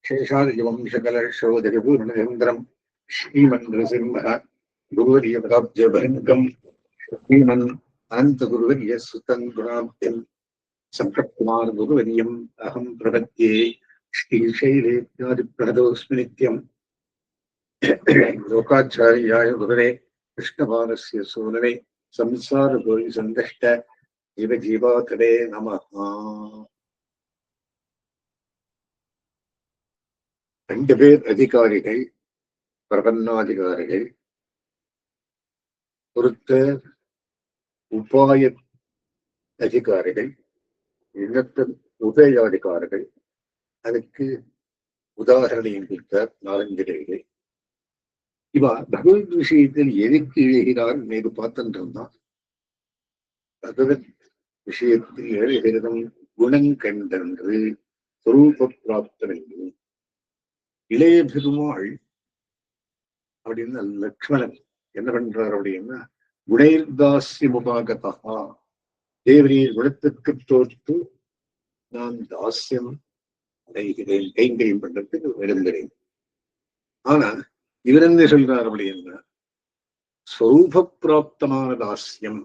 शेषादिवंशकलशोदरिपूर्णचन्द्रम् श्रीमन्नृसिंह गुरुवर्यपदाब्जभङ्गम् श्रीमन् अनन्तगुरुवर्य सुतम् गुणाब्धिम् सम्प्रकुमार गुरुवर्यम् अहम् प्रपद्ये श्रीशैलेत्यादिप्रणतोऽस्मि नित्यम् लोकाचार्याय गुरुवे कृष्णपादस्य सूनवे संसारगोविसन्दष्ट जीवजीवातरे नमः. ரெண்டு பேர் அதிகாரிகள், பிரபன்னாதிகாரிகள். ஒருத்தர் உபாய அதிகாரிகள், இன்னொருத்தர் உபயாதிகாரிகள். அதுக்கு உதாரணம் கொடுத்தார் நாலஞ்சு. இவா பகவத் விஷயத்தில் எதுக்கு எழுகிறார் நேரு பார்த்துட்டு இருந்தான். பகவத் விஷயத்தில் எழுகிறதும் குணங்கண்டன்று சொரூப பிராப்தம் என்று. இளைய பெருமாள் அப்படின்னு லக்ஷ்மணன் என்ன பண்றார் அப்படின்னா, குணைர்தாஸ்யமுபாகதா, தேவரீர் குணத்துக்கு தோற்று நான் தாஸ்யம் அடைகிறேன், கைங்கரியம் பண்றதுக்கு விரும்புகிறேன். ஆனா இவர் என்ன சொல்றார் அப்படின்னா, ஸ்வரூப பிராப்தமான தாஸ்யம்.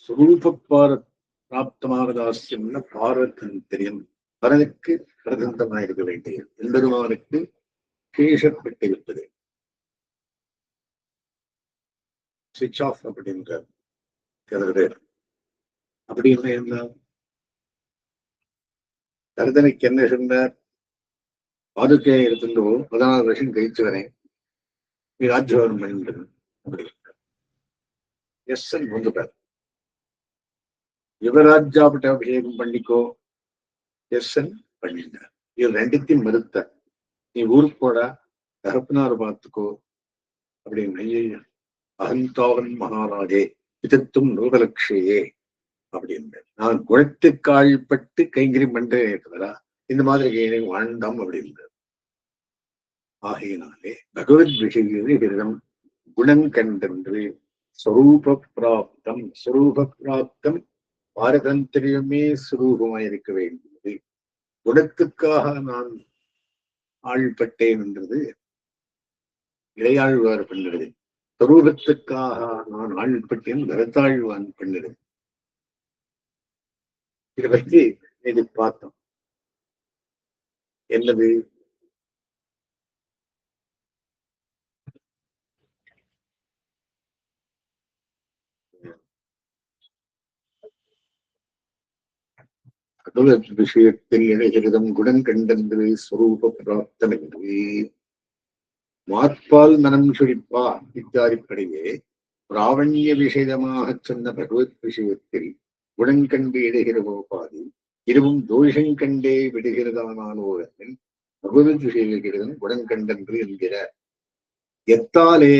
ஸ்வரூப பிராப்தமான தாஸ்யம்னா பாரதந்திரியம், பரனுக்கு பிரதந்தமாயிருக்க வேண்டியது, எம்பெருமானுக்கு சேஷப்பட்டிருப்பது. சுவிட்ச் ஆஃப் அப்படின்றார் சில பேர். அப்படின்னு என்ன கருதனைக்கு என்ன சொன்னார்? பாதுகையை எடுத்துட்டு 14 வருஷம் கழிச்சு வரேன், நீ ராஜ்யவாரம் பண்ணிட்டு அப்படி எஸ் வந்துட்டார். யுவராஜாபட்ட அபிஷேகம் பண்ணிக்கோ, எஸ் பண்ணிட்டார். இவர் ரெண்டுத்தையும் மறுத்த, நீ ஊருக்கு போடா, தகப்பனார் பார்த்துக்கோ அப்படின்னு. ஐயா அகந்தாவன் மகாராஜே இதத்தும் நூதலட்சியே அப்படின்னு, நான் குணத்துக்கு ஆழ்பட்டு கைங்கரியம் பண்றேன் இருக்கிறதா, இந்த மாதிரி வாழ்ந்தாம் அப்படின்றது. ஆகையினாலே பகவத் விஷயம் குணம் கண்டென்று ஸ்வரூப பிராப்தம். ஸ்வரூப பிராப்தம் பாரதந்திரியமே சுரூபமாயிருக்க வேண்டியது. குணத்துக்காக நான் ஆழ்பட்டேன் என்றது இளையாழ்வார் பண்ணுறது. ஸ்வரூபத்துக்காக நான் ஆழ்பட்டேன் பரதாழ்வான் பண்ணுறது. இதை பற்றி இது பார்த்தோம். என்னது? பகவத் விஷயத்தில் இணைகிருதம் குணம் கண்டென்று ஸ்வரூப பிராப்தம் என்று மாற்பால் மனம் சுழிப்பா இத்தாரிப்படையே பிராவண்ய விஷயமாக சொன்ன பகவத் விஷயத்தில் குணங்கண்டு இடுகிற போபாதி இருவும் தோஷங்கண்டே விடுகிறதானாலோரில் பகவத் விஷயம் குணங்கண்டென்று என்கிற. எத்தாலே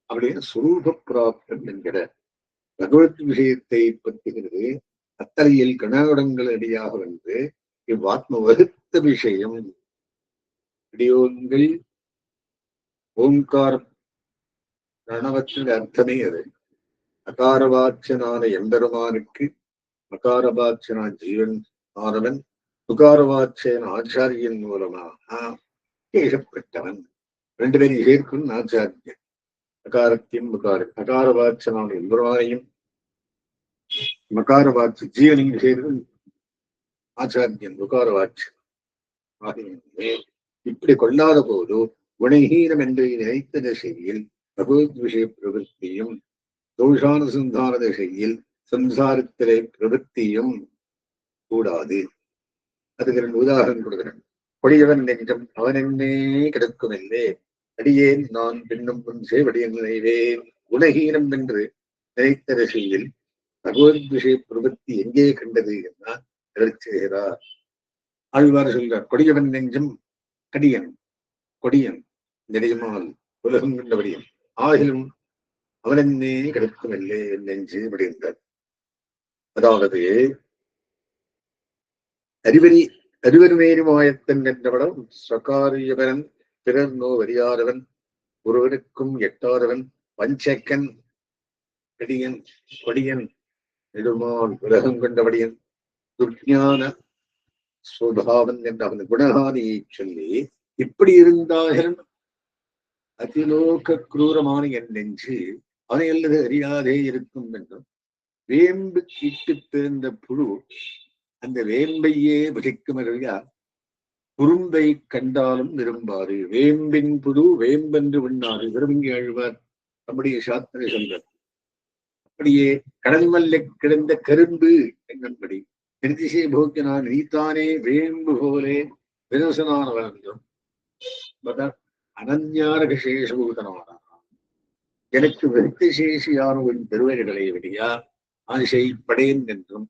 அப்படின்னு சுரூப பிராப்தம் என்கிற பகவத் விஷயத்தை பற்றுகிறது. அத்தலையில் கணகுடங்கள் அடியாக வந்து இவ்வாத்ம வகுத்த விஷயம் இடியோங்கள் ஓங்கார பிரணவத்தின் அர்த்தமே அது. அகாரவாட்சனான எம்பெருமானுக்கு மகாரவாட்சனா ஜீவன் ஆனவன், துகாரவாட்சன் ஆச்சாரியன் மூலமாக கேட்கப்பட்டவன். ரெண்டு பேரும் சேர்க்கும் ஆச்சாரியன். அகாரத்தையும் அகாரவாட்சனான எம்பெருமானையும் மகாரவாட்சி ஜீவனையும் சேர்ந்து ஆச்சாரியன் துகாரவாட்சன். ஆகிய இப்படி கொள்ளாத போது குணஹீனம் என்று நினைத்த திசையில் பகவத் விஷய பிரவൃத்தியும், தோஷானுசந்தான திசையில் சம்சாரத்திலே பிரவൃத்தியும் கூடாது. அதுக்கு 2 உதாரணம் கொடுக்கிறேன். கொடியவன் நெஞ்சம் அவன் என்னே கிடக்குமில்லே, அடியேன் நான் பின்னும் முன் சேவடியன் நினைவேன். குணஹீனம் என்று நினைத்த திசையில் பகவத் விஷய பிரவൃத்தி எங்கே கண்டது என்றால் செய்கிறார். ஆழ்வார் சொல்றார், கொடியவன் நெஞ்சம் கடியன், கொடியன் நெடியமால் உலகம் கண்டபடியும் ஆகிலும் அவனென்னே கிடக்குமில்லே நெஞ்சு அப்படின்றார். அதாவது அறிவருமேருமாயத்தன் என்றவடம் சகாரியவன், பிறர் நோ வரியாதவன், ஒருவனுக்கும் எட்டாதவன், பஞ்சக்கன், கடியன், கொடியன், நெடுமால் உலகம் கண்டபடியன், துர்ஞான சுபாவன் என்ற அவன் குணகானியை சொல்லி, இப்படி இருந்தாலும் அதிலோக குரூரமான என் நெஞ்சு அவனை அல்லது அறியாதே இருக்கும் என்றும், வேம்பு கிட்டு பிறந்த புழு அந்த வேம்பையே வகிக்கும் அறியா குறும்பை கண்டாலும் விரும்பாது. வேம்பின் புழு வேம்பென்று விண்ணாது விரும்பி ஆழ்வார் நம்முடைய சாத்திரை சொல்றார். அப்படியே கடல் மல்ல கிடந்த கரும்பு என்னபடி திருதிசை போக்கினான் நீத்தானே வேம்பு போலே வினசனானவன் என்றும் அனன்யார விசேஷபூதனானான். எனக்கு விருத்திசேஷியான ஒரு பெருவர்களை வெளியா ஆசை படேன் என்றும்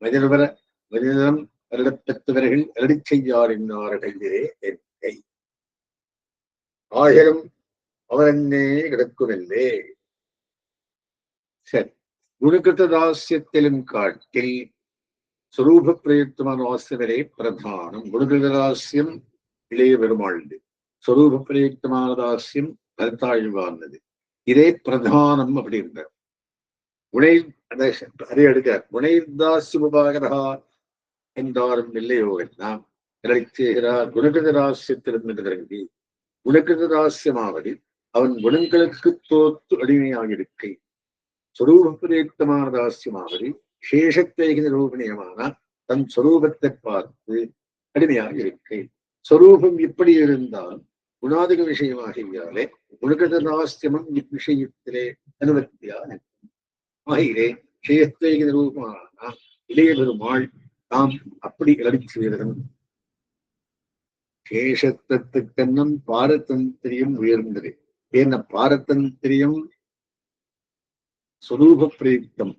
மதில்வர மதிலம் வருடப்பெற்றவர்கள் அருளி செய்யார் என்னார்கள் என் கை. ஆயிரம் அவனே கிடக்குமில்லே. சரி, குணகிருத்த தாசியத்திலும் காட்டில் சுரூப பிரயுக்தமான வாசவரே பிரதானம். குணகிருத தாசியம் இளைய பெருமாழ்ந்து, சுரூப பிரயுக்தமான தாசியம் கருத்தாழ்வானது. இதே பிரதானம் அப்படி இருந்தார். உணை அதை எடுக்க உணைதாசியமுபாகரா என்றாரும் இல்லையோ எல்லாம் செய்கிறார். குணகிருத ராசியத்திலிருந்து தொடங்கி குணகிருத ராசியமாவது அவன் குணங்களுக்கு தோத்து அடிமையாகிருக்கை. சொரூப பிரயுக்தமான தாசியமாவது சேஷத்தை நிரூபணியமான தன் சொரூபத்தை பார்த்து அடிமையாக இருக்கை. சொரூபம் இப்படி இருந்தால் குணாதிக விஷயமாகியாலே குணகிருத ராசியமும் இவ்விஷயத்திலே அனுமதியாக ஆகிலே சேஷத்தை நிரூபமான இளைய பெருமாள் நாம் அப்படி அடிச்சுவிடும். சேஷத்துக்கன்னம் பாரதந்திரியம் உயர்ந்தது. ஏன்னா பாரதந்திரியம் சுரூப பிரயுக்தம்,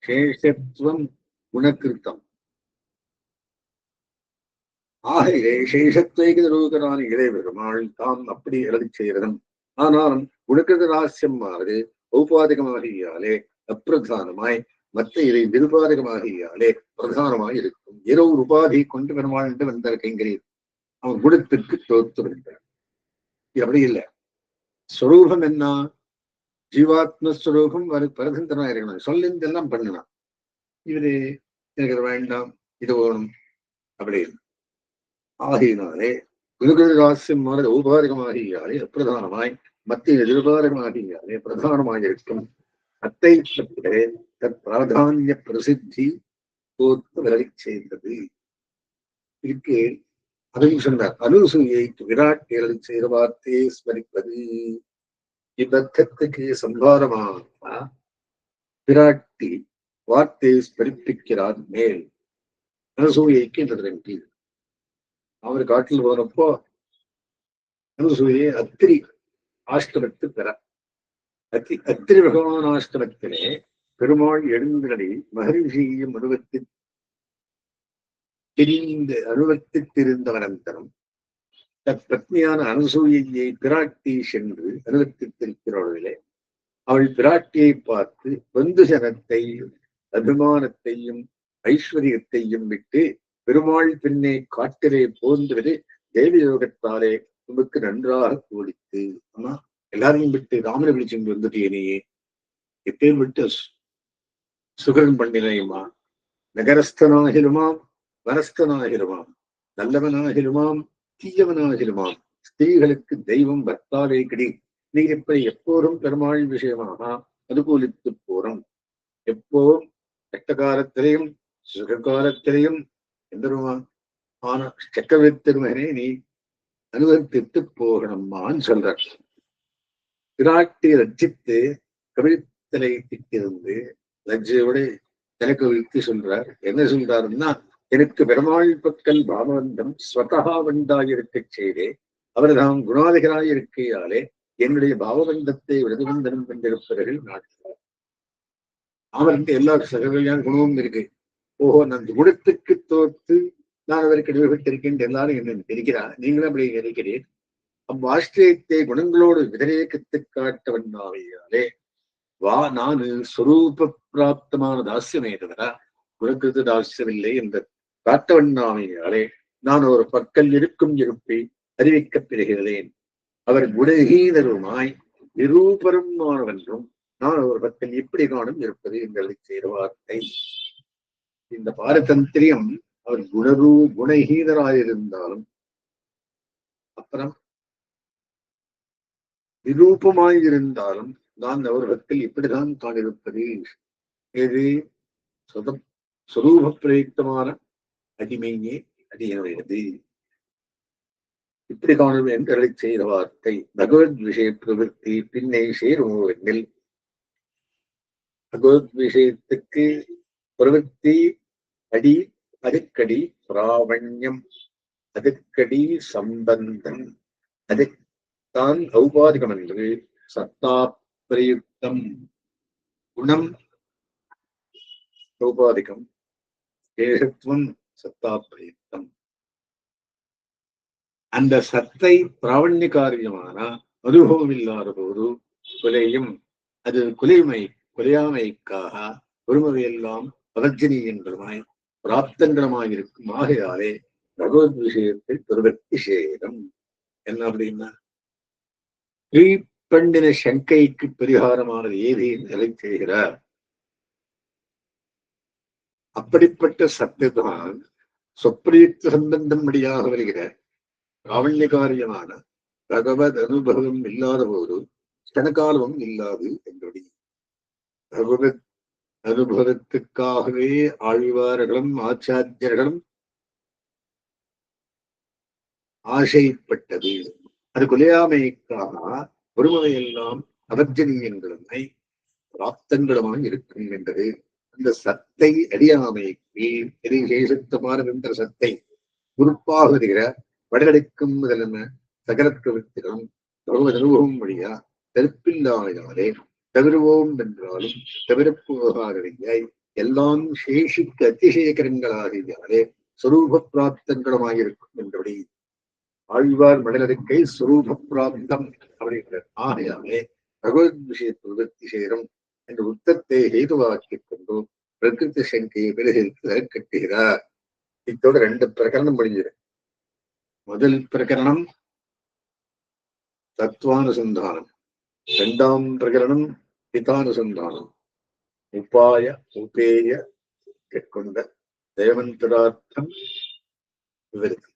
சேஷத்துவம் குணகிருத்தம். ஆகவே சேஷத்வைக நிரூபகரான இளைய பெருமாள் தாம் அப்படி எழுதி செய்கிறதும். ஆனாலும் குணகிருத ராசியம் ஆனது ஔபாதிகமாகியாலே அப்பிரதானமாய், மற்ற இதை நிருபாதகமாகியாலே பிரதானமாய் இருக்கும். ஏதோ ஒரு உபாதி கொண்டு பெருமாள் என்று வந்த கைங்கரி அவன் குணத்திற்கு தோத்து விடுகிறார். அப்படி இல்லை. ஸ்வரூபம் என்ன? ஜீவாத்மஸ்வரூபம் பரதந்திரனா இருக்கணும். சொல்லிந்தெல்லாம் பண்ணலாம். இவரு எனக்கு இது வேண்டாம், இது வேணும் அப்படின்னு. ஆகினாலே குருகுரு ராசியம் மானது ஔபாதிகமாகியாலே அப்பிரதானமாய், மத்திய நிருபாதகமாகியாலே பிரதானமாக இருக்கும். அத்தை பிராதானிய பிரசித்தி தோத்து விலகி செய்தது. இதுக்கு அதையும் சொன்னார். அனுசூயை விராட் எழுதி செய்த வார்த்தையை ஸ்மரிப்பது. இப்பத்துக்கு சம்பாரமாக விராட்டி வார்த்தையை ஸ்மரிப்பிக்கிறார் மேல் அனுசூயைக்கு என்று. அவர் காட்டில் போனப்போ அனுசூயை அத்திரி ஆஷ்டமத்து பெற அத்திரி பகவான் ஆஷ்டமத்திலே பெருமாள் எழுந்தடி மகரிஷியும் அனுபவித்திருந்தவனந்தரம் பத்னியான அனுசூயை பிராட்டி சென்று அனுபவித்திருக்கிறவர்களே அவள் பிராட்டியை பார்த்து பந்து ஜனத்தையும் அபிமானத்தையும் ஐஸ்வர்யத்தையும் விட்டு பெருமாள் பின்னே காட்டிலே போன்றது தேவயோகத்தாலே உமக்கு நன்றாக கூடித்து. ஆமா, எல்லாரையும் விட்டு ராமனை விழிச்சுட்டு வந்துட்டேனையே, எப்பேர் விட்டு சுகரன் பண்ணினையுமா, நகரஸ்தனாகிருமாம் வனஸ்தனாகிருமாம், நல்லவனாகிருமாம் தீயவனாகிருமாம், ஸ்திரீகளுக்கு தெய்வம் பர்த்தாவே கிடி. நீர் இப்படி எப்போதும் பெருமாள் விஷயமாக அனுகூலித்து போறோம். எப்போதும் கஷ்டகாலத்திலையும் சுககாலத்திலையும் எந்தருமா ஆனா சக்கரவர்த்தி திருமகனே நீ அனுபவித்து போகணும்மான்னு சொல்றார். பிராட்டி ரட்சித்து கவிழ்த்தலை திட்டிருந்து லஜ்ஜையோடு எனக்கு வைத்து சொல்றார். என்ன சொல்றாருன்னா, எனக்கு பெருமாள் பக்கல் பாவவந்தம் ஸ்வதகா வந்தாயிருக்க செய்தே அவர் தாம் குணாதிகராயிருக்கையாலே என்னுடைய பாவபந்தத்தை விருதுவந்தனம் கொண்டிருப்பவர்கள் நாட்டுகிறார். அவருக்கு எல்லா சகவையான குணமும் இருக்கு. ஓஹோ, நான் குணத்துக்கு தோற்று நான் அவருக்கு நிறுவப்பட்டிருக்கேன் எல்லாரும் என்ன இருக்கிறார். நீங்களும் அப்படி நினைக்கிறேன். அவ்வாஷ்டிரியத்தை குணங்களோடு விதரேகத்து காட்டவண்ணாவையாலே வா நானு ஸ்வரூப பிராப்தமான தாசியமே தவிர குணக்கிருத்த தாசியமில்லை என்ற காட்டவண்ணாவையாலே நான் ஒரு பக்கல் இருக்கும் இருப்பை அறிவிக்கப் பெறுகிறேன். அவர் குணஹீனருமாய் நிரூபரும் மாணவென்றும் நான் ஒரு பக்கல் இப்படி காணும் இருப்பது எங்களுக்கு செய்த வார்த்தை. இந்த பாரதந்திரியம் அவர் குணஹீனராயிருந்தாலும் அப்புறம் நிரூபமாயிருந்தாலும் நான் அவர்களிடத்தில் இப்படிதான் காணிருப்பது. எது சொரூப பிரயுக்தமான அடிமையே அடியனுடையது. இப்படி காணும் என்று செய்த வார்த்தை பகவத் விஷய பிரவൃத்தி பின்னை சேருவெண்ணில் பகவத் விஷயத்துக்கு பிரவൃத்தி அடி, அதுக்கடி பிராவண்யம், அதுக்கடி சம்பந்தம், அதுதான் ஔபாதிகம் என்று சத்தா பிரயுக்தம். குணம் ஔபாதிகம், தேகத்துவம் சத்தா பிரயுக்தம். அந்த சத்தை பிராவண்ய காரியமான அனுபவம் இல்லாத போது கொலையும் அது கொலையாமைக்காக ஒருமுறையெல்லாம் பதர்ஜனீயங்களுமாய் பிராப்தங்களுமாயிருக்கும். ஆகையாலே பகவத் விஷயத்தை பிரவர்த்தி சேதம். என்ன அப்படின்னா கீழ்ப்பண்டின சங்கைக்கு பரிகாரமானது ஏது நிலை செய்கிறார். அப்படிப்பட்ட சத்துதான் சொப்பிரயுக்த சம்பந்தம் வழியாக வருகிற பிராவண்யகாரியமான பகவத் அனுபவம் இல்லாத போது கணக்காலமும் இல்லாது என்படி பகவத் அனுபவத்துக்காகவே ஆழ்வார்களும் ஆச்சாரியர்களும் ஆசைப்பட்டது. அது கொலையாமைக்காக ஒருமுறையெல்லாம் அவர்ஜனீயங்களுமை பிராப்தங்களுமாக இருக்கும் என்றது. அந்த சத்தை அறியாமைக்கு எரிசேஷத்தமான என்ற சத்தை குறிப்பாக வருகிற வடலடிக்கும் முதலான சகல பிரவൃத்திகளும் பகவத் அனுபவம் வழியா தடுப்பில்லாமையாலே தவிர்வோம் என்றாலும் தவிரப்போகாதவையாய் எல்லாம் சேஷிக்க அதிசேகரங்களாகியாலே சொரூப பிராப்தங்களுமாயிருக்கும் என்றபடி ஆழ்வார் மடலடுக்கை சொரூப பிராப்தம் அப்படிங்கிறார். ஆகையாலே பகவத் விஷய பிரவൃத்தி சேரும் என்ற உத்தத்தை ஹேதுவாக்கிக் கொண்டு பிரகிருதி சங்கையை விலகிற்கு கட்டுகிறார். இத்தோட 2 பிரகரணம் முடிஞ்சிரு. முதல் பிரகரணம் தத்துவானுசந்தானம், 2ஆம் பிரகரணம் ஹிதானுசந்தானம். உபாய உபேய கொண்ட தேவந்தரார்த்தம் விவரித்து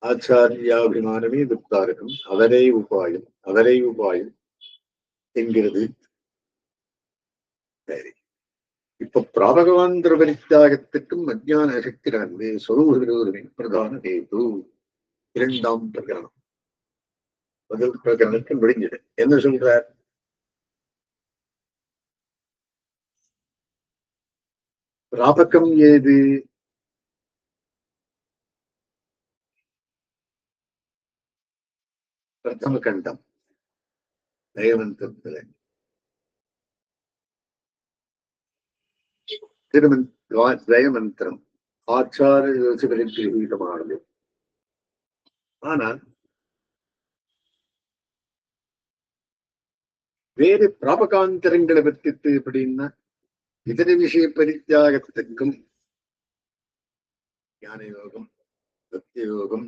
ஆச்சாரியாபிமானமே துப்தாரகம், அவரே உபாயம் என்கிறது. சரி, இப்ப பிராபகவாந்திர பரித்தியாகத்துக்கும் அஜ்ஞான சக்தி நடந்து சொரூப விரோதமின் பிரதான ஹேது. 2ஆம் பிரகரணம். முதல் பிரகரணத்தை முடிஞ்சது. என்ன சொல்றார்? பிராபகம் ஏது? பிரதம கண்டம் தயமந்திரத்துல ஜெயமந்திரம் ஆச்சார யோசிகளின். ஆனால் வேறு பிராபகாந்தரங்களை பற்றித்து எப்படின்னா இதர விஷய பரித்தியாகத்துக்கும் ஞான யோகம், பக்தி யோகம்,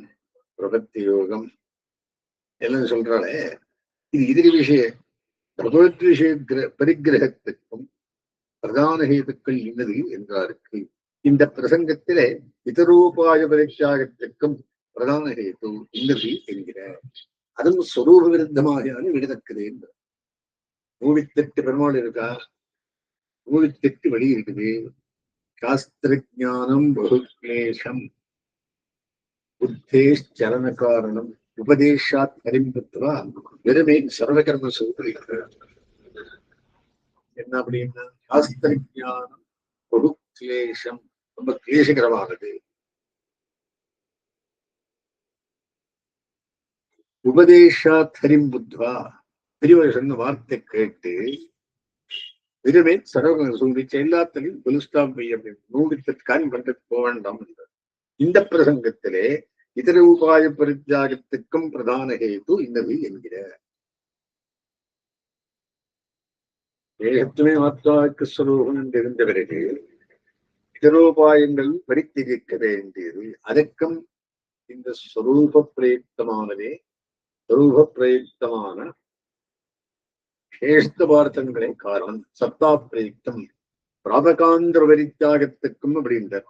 பிரபத்தி யோகம் எல்லாம் சொல்றாளே, இது இதர விஷய பகவத் விஷய பரிகிரகத்துக்கும் பிரதான ஹேதுக்கள் இன்னது என்றாருக்கு. இந்த பிரசங்கத்திலே இதரோபாய பரித்தியாகத்திற்கும் பிரதான ஹேது இன்னது என்கிறார். அதுவும் சொரூப விருத்தமாக விடுதக்குது என்ற 108 பெருமாள் இருக்கா, 108 வழி இருக்குது. சாஸ்திர ஜானம் பகுக்லேஷம் புத்தேஷ்சரண காரணம் உபதேசாத் பரிம்புத்வா வெறுமே சர்வகர்ம சொல்லியிருக்கிறார். என்ன அப்படின்னா சாஸ்திர ஜானம் பகுக்லேஷம், ரொம்ப கிளேசகரமானது. உபதேசாத் ஹரிம்புத்வா, பெரியவர் சொன்ன வார்த்தை கேட்டு வெறுமே சர்வகர்ம சொல்லிச்ச எல்லாத்திலையும் புலுஸ்டாம் பை அப்படின்னு 108 காரியம் பண்றது போக வேண்டாம் என்றார். இந்த பிரசங்கத்திலே இதர உபாய பரித்தியாகத்துக்கும் பிரதான ஹேது இன்னது என்கிற ஏகத்துமே ஆத்மாவுக்கு ஸ்வரூபம் என்று இருந்த பிறகு இதரோபாயங்கள் பரித்திரிக்க வேண்டியது. அதற்கும் இந்த ஸ்வரூப பிரயுக்தமானதே ஸ்வரூப பிரயுக்தமான சேஷ்ட பார்த்தங்களே காரணம். சத்தா பிரயுக்தம் பிராபகாந்திர பரித்தியாகத்துக்கும் அப்படின்றார்.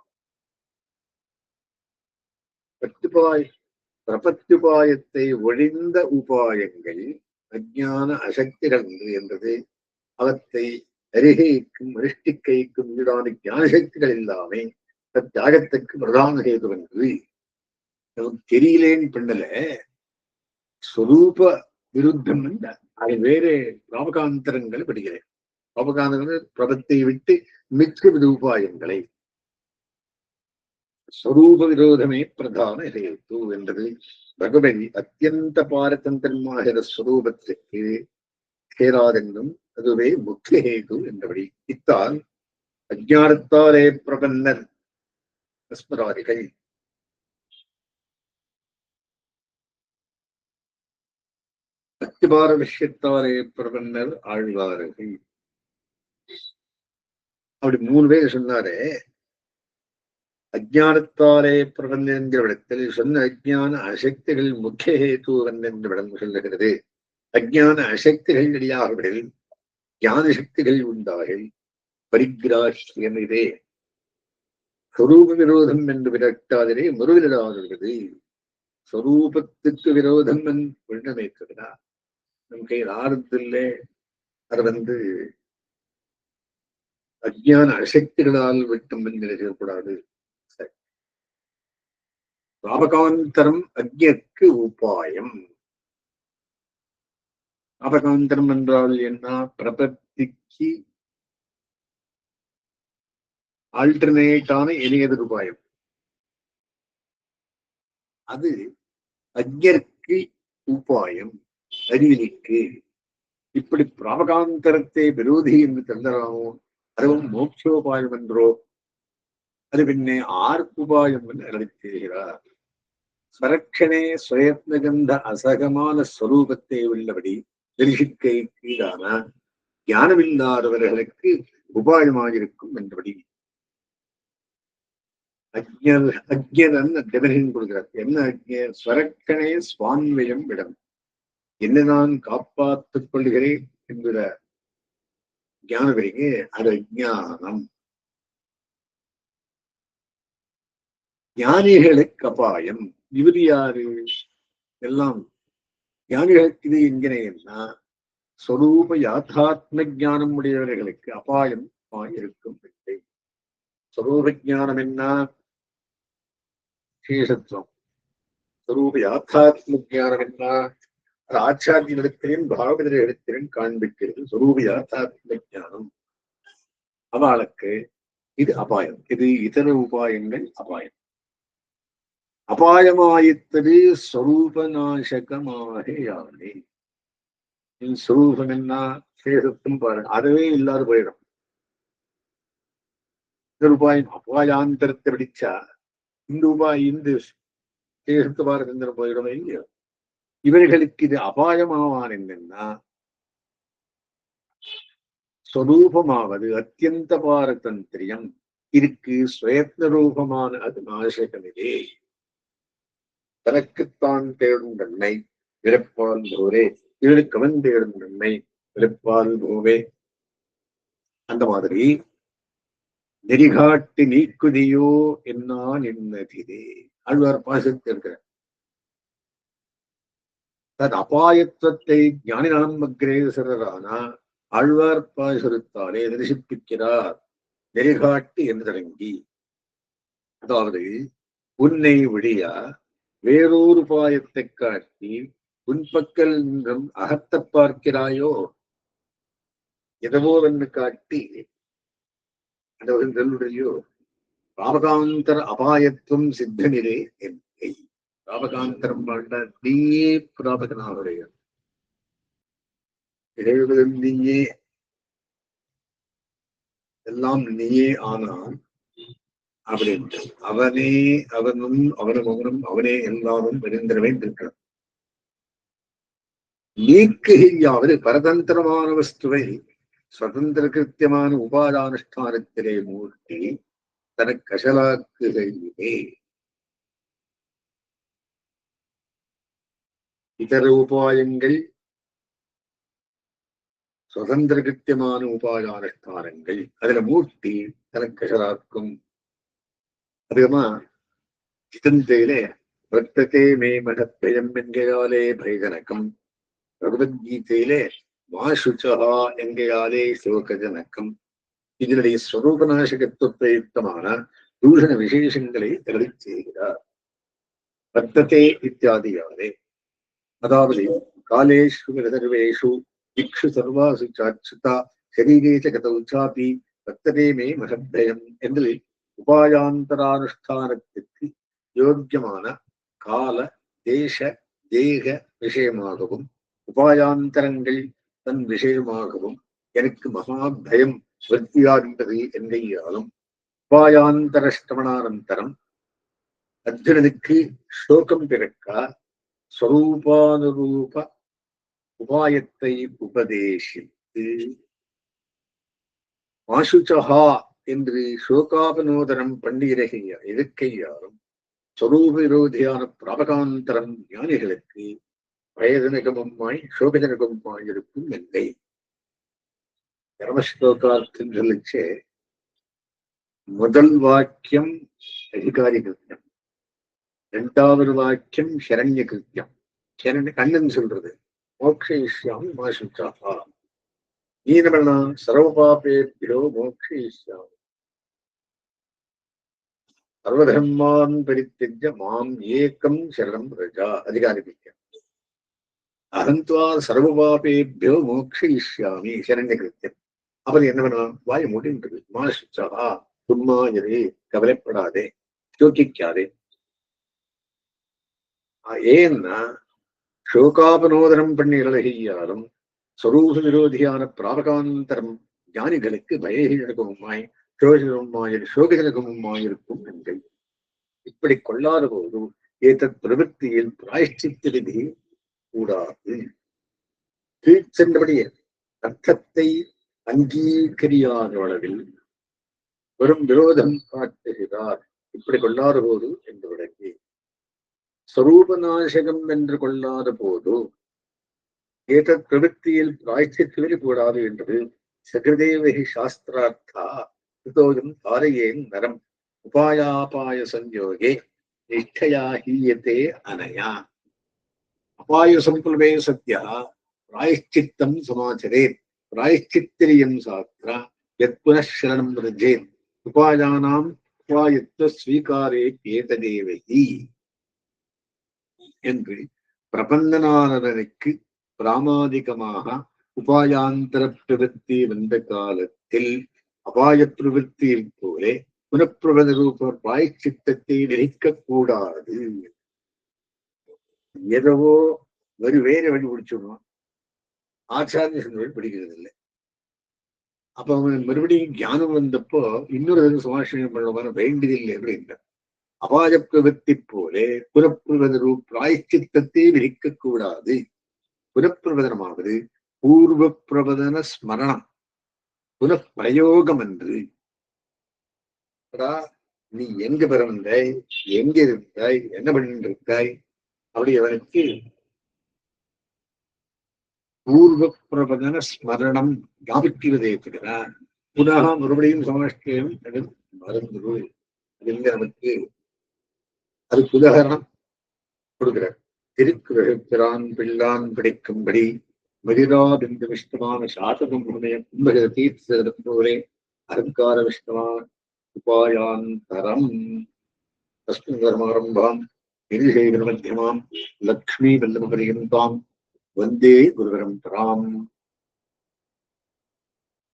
பிரபத்யுபாயத்தை ஒழிந்த உபாயங்கள் அஜான அசக்திகள் என்பது அவத்தை அருகைக்கும் அனுஷ்டிக்கைக்கும் ஈடான ஞான சக்திகள் இல்லாமே தியாகத்துக்கு பிரதான ஹேது என்று நமக்கு தெரியலேன்னு பண்ணல ஸ்வரூப விருத்தம் அது வேறு பிராபகாந்தரங்களை படிக்கிறேன். பிராபகாந்தங்கள் பிரபத்தை விட்டு மிக்க விதூபாயங்களை ஸ்வரூப விரோதமே பிரதான ஹேது என்றது பகவதி அத்தியந்த பாரதந்திரமாக ஸ்வரூபத்திற்கு சேராதென்னும் அதுவே முக்கிய ஹேது என்றபடி இத்தால் அஜானத்தாலே பிரபன்னர் அஸ்மராதிகள் அத்திபார விஷயத்தாலே பிரபன்னர் ஆழ்வார்கள் அப்படி 3 பேர் சொன்னாரே. அஜானத்தாலே பிரபன்னர் என்கிற இடத்தில் சொன்ன அஜான அசக்திகள் முக்கிய ஹேது என்ற இடம் சொல்லுகிறது. அஜான அசக்திகள் வெளியாகவிடில் ஞான சக்திகள் உண்டாகல் பரிகிராஹ்யம் இதே ஸ்வரூப விரோதம் என்று விரட்டாதிலே முருவிலாகிறது. ஸ்வரூபத்துக்கு விரோதம் என்று நம் கையில் ஆறுதில்லை. அது அஜான அசக்திகளால் விட்டும் நினைக்கக்கூடாது. பிராபகாந்தரம் அக்ஞக்கு உபாயம். பிராபகாந்தரம் என்றால் என்ன? பிரபத்திக்கு ஆல்டர்னேட்டான இணையது உபாயம். அது அக்ஞருக்கு உபாயம், அறிவிலிக்கு. இப்படி பிராபகாந்தரத்தை விரோதி என்று தந்தராமோ அதுவும் மோட்சோபாயம் என்றோ அது பின்னே ஆர்க்குபாயம் என்று அழைக்கிறார். ஸ்வரக்ஷனே சுயத்னகந்த அசகமான ஸ்வரூபத்தை உள்ளபடி தரிசிக்கை கீழான ஞானமில்லாதவர்களுக்கு உபாயமாயிருக்கும் என்றபடி அக்ஞன் டெபனிஷன் கொடுக்கிறார். என்ன அக்ஞர்? ஸ்வரக்ஷனே சுவான்வயம் இடம், என்ன நான் காப்பாற்றிக் கொள்கிறேன் என்கிற ஞானவரிக்கு அது அஜானம். ஞானிகளுக்கு அபாயம். இவர் யாரு? எல்லாம் ஞானிகளுக்கு இது என்கிறேன்னா ஸ்வரூப யாத்தாத்ம ஜானம் உடையவர்களுக்கு அபாயம் இருக்கும் இல்லை. ஸ்வரூப ஜானம் என்ன? சேஷத்துவம். ஸ்வரூப யாத்தாத்ம ஜானம் என்ன? அது ஆச்சாரியனிடத்திலும் பாகவதரிடத்திலும் காண்பிக்கிறது. ஸ்வரூப யாத்தாத்ம ஜானம் அவளுக்கு இது அபாயம். இது இதர உபாயங்கள் அபாயம். அபாயமாயித்தது ஸ்வரூபநாசகமாக யானே. ஸ்வரூபம் என்ன? சேஷத்தும் பாருங்க, அதுவே இல்லாத போயிடும். இந்த உபாயம் அபாயாந்தரத்தை பிடிச்சா இந்த உபாயம் இந்த சேஷத்து பாரதந்திரம் போயிடும் இல்லையோ. இவர்களுக்கு இது அபாயமாவான் என்னன்னா ஸ்வரூபமாவது அத்தியந்த பாரதந்திரியம் இருக்கு. சுயத்ன ரூபமான அது நாசகமிலே. தனக்குத்தான் தேடும் நன்மை இழப்பால் போரே, இவருக்கு அவன் தேடும் நன்மை இழப்பால் போவே. அந்த மாதிரி நெறிகாட்டி நீக்குதியோ என்ன நின்னதிரே ஆழ்வார் பாசத்தில் இருக்கிற தன் அபாயத்துவத்தை ஞானினாம் அக்ரேசரான ஆழ்வார் பாசுரத்தாலே தரிசிப்பிக்கிறார். நெறிகாட்டி என்று தொடங்கி, அதாவது உன்னை விழியா வேறொரு உபாயத்தை காட்டி உன் பக்கல் நின்றும் அகத்த பார்க்கிறாயோ, எதவோ என்று காட்டி அதனுடையோ பிராபகாந்தர அபாயத்துவம் சித்தனிலே என்னை. பிராபகாந்தரம் பாண்ட நீயே பிராபகனாவுடைய இறைவதும் நீயே, எல்லாம் நீயே ஆனான் அப்படின்ட்டு அவனே அவனும் அவனும் அவனே எல்லாரும் நிரந்தரமே இருக்கிறான். நீக்குகியாவது பரதந்திரமான வஸ்துவை சுதந்திர கிருத்தியமான உபாதானுஷ்டானத்திலே மூர்த்தி தனக்கு அசலாக்குகையிலே இதர உபாயங்கள் சுதந்திர கிருத்தியமான உபாதானுஷ்டானங்கள் அதுல மூர்த்தி தனக்கு அசலாக்கும். அதிகமா சிதந்தையிலே வர்த்ததே மே மகத்பயம் என்கையாலே பயஜனகம். பகவத்கீதையிலே மாசுச்சா என்கையாலே சோகஜனகம். இதனுடைய ஸ்வரூபநாசகத்துவத்தை யுக்தமான தூஷண விசேஷங்களை தகுதி செய்கிறார். வர்த்ததே இத்தியாதியாலே, அதாவது காலேஷு விதர்வேஷு இக்ஷு சர்வாசு சாட்சுதா சரீரேச்ச கதௌ சாபி வர்த்ததே மே மகத்பயம் என்று உபாயாந்தரானுஷ்டானத்திற்கு யோக்கியமான கால தேச தேக விஷயமாகவும் உபாயாந்தரங்கள் தன் விஷயமாகவும் எனக்கு மகாபயம் விருத்தியாகின்றது என்கையாலும் உபாயாந்தரஷ்டமனானந்தரம் அர்ஜுனனுக்கு ஸ்லோகம் பிறக்க ஸ்வரூபானுரூப உபாயத்தை உபதேசித்து மாசுச்சஹா என்று சோகாபனோதரம் இருக்கையாலும் ஸ்வரூப விரோதியான பிராபகாந்தரம் ஞானிகளுக்கு பயஜனகமுமாய் சோகஜனகமுமாய் இருக்கும் என்கை. கர்மஸ்லோகார்த்தம் சொல்லிச்சே முதல் வாக்கியம் அதிகாரி கிருத்தியம், இரண்டாவது வாக்கியம் சரண்ய கிருத்தியம். கண்ணன் சொல்றது மோக்ஷயிஷ்யாமி மா சுச்சாஹா, நீ என்ன பண்ணலாம், சர்வபாபேபியோ மோக்ஷயிஷ்யாமி சர்வதர்மான் பரித்யஜ்ய மாம் ஏகம் சரணம் ரஜா. அதிகாரி கிருத்தியம். அகந்த்வா சர்வபாபேபியோ மோக்ஷயிஷ்யாமி சரண்ய கிருத்தியம். அப்புறம் என்ன பண்ணலாம், வாய் மூடின்றது. மா சுச்சாஹா, சும்மா இரு, கவலைப்படாதே, சோக்கிக்காதே. ஏன்னா சோகாபனோதரம் பண்ணி இழகையாலும் ஸ்வரூப விரோதியான பிராபகாந்தரம் ஞானிகளுக்கு பயஜனகமுமாய் சோகஜனகமுமாயிருக்கும் என்கை. இப்படி கொள்ளாத போது ஏதத் பிரவൃத்தியில் பிராயஷ்சித்த விதி கூடாது. கீழ்ச்சென்றபடியே அர்த்தத்தை அங்கீகரியாத அளவில் வெறும் விரோதம் காட்டுகிறார். இப்படி கொள்ளாத போது என்று விளக்கி, ஸ்வரூபநாசகம் என்று கொள்ளாத போது ஏதத் பிரவൃத்தியில் பிராயஷ்சித்த கூடாது என்று சகிருதேவகி சாஸ்திரார்த்தா கிருதோயம் தாரயேன் நரம் உபாயாபாய சஞ்சோகே நிஷ்டயா ஹீயத்தே அனயா. அபாய சம்பல்வே சத்யா பிராயஷ்சித்தம் சமாச்சரேத் பிராயஷ்சித்திரியம் சாஸ்திரா யத் புனഃசரணம் விரஜேத் உபாயானாம் உபாயத்துவ ஸ்வீகாரே ஏததேவகி என்று பிரபந்தனானவனுக்கு பிராமாதிகமாக உபாயாந்தர பிரவೃತ್ತಿ வந்த காலத்தில் அபாய பிரவೃத்தியில் போலே புனப்பிரபத ரூப பிராயஷ்சித்தத்தை விதிக்க கூடாது. ஏதோ ஒரு வேற வழி பிடிச்சிடுவான், ஆச்சாரிய வழி பிடிக்கிறது இல்லை. அப்ப அவன் மறுபடியும் ஞானம் வந்தப்போ இன்னொரு சமாஷயம் பண்ணுவான வேண்டியதில்லை அப்படின்ற அபாய பிரவೃತ್ತಿ போலே புனப்பிரபத ரூப பிராயஷ்சித்தத்தை விதிக்க கூடாது. புனப்பிரபதனமாவது பூர்வ பிரபதன ஸ்மரணம், புனப்பிரயோகம் என்று. நீ எங்க பிறந்தாய், எங்க இருந்தாய், என்ன பண்ணிட்டு இருக்காய் அப்படி அவனுக்கு பூர்வ பிரபதன ஸ்மரணம் ஞாபகத்தை இருக்கிறான். புனக மறுபடியும் சமஷ்டியம் மறந்துரு. அது நமக்கு அது உதாரணம் கொடுக்கிறார். திருக்குறள் பிள்ளான் பிடிக்கும்படி மதிராபிந்த விஷ்ணுமான சாசகம் கும்பக தீர்த்தோரே அலங்கார விஷ்ணுவான் உபாயாந்தரம் தஸ்மின் தர்மாரம்பாம் நிருஷேகர மத்தியமாம் லக்ஷ்மி வல்லப பரியந்தாம் வந்தே குருபரம்பராம்.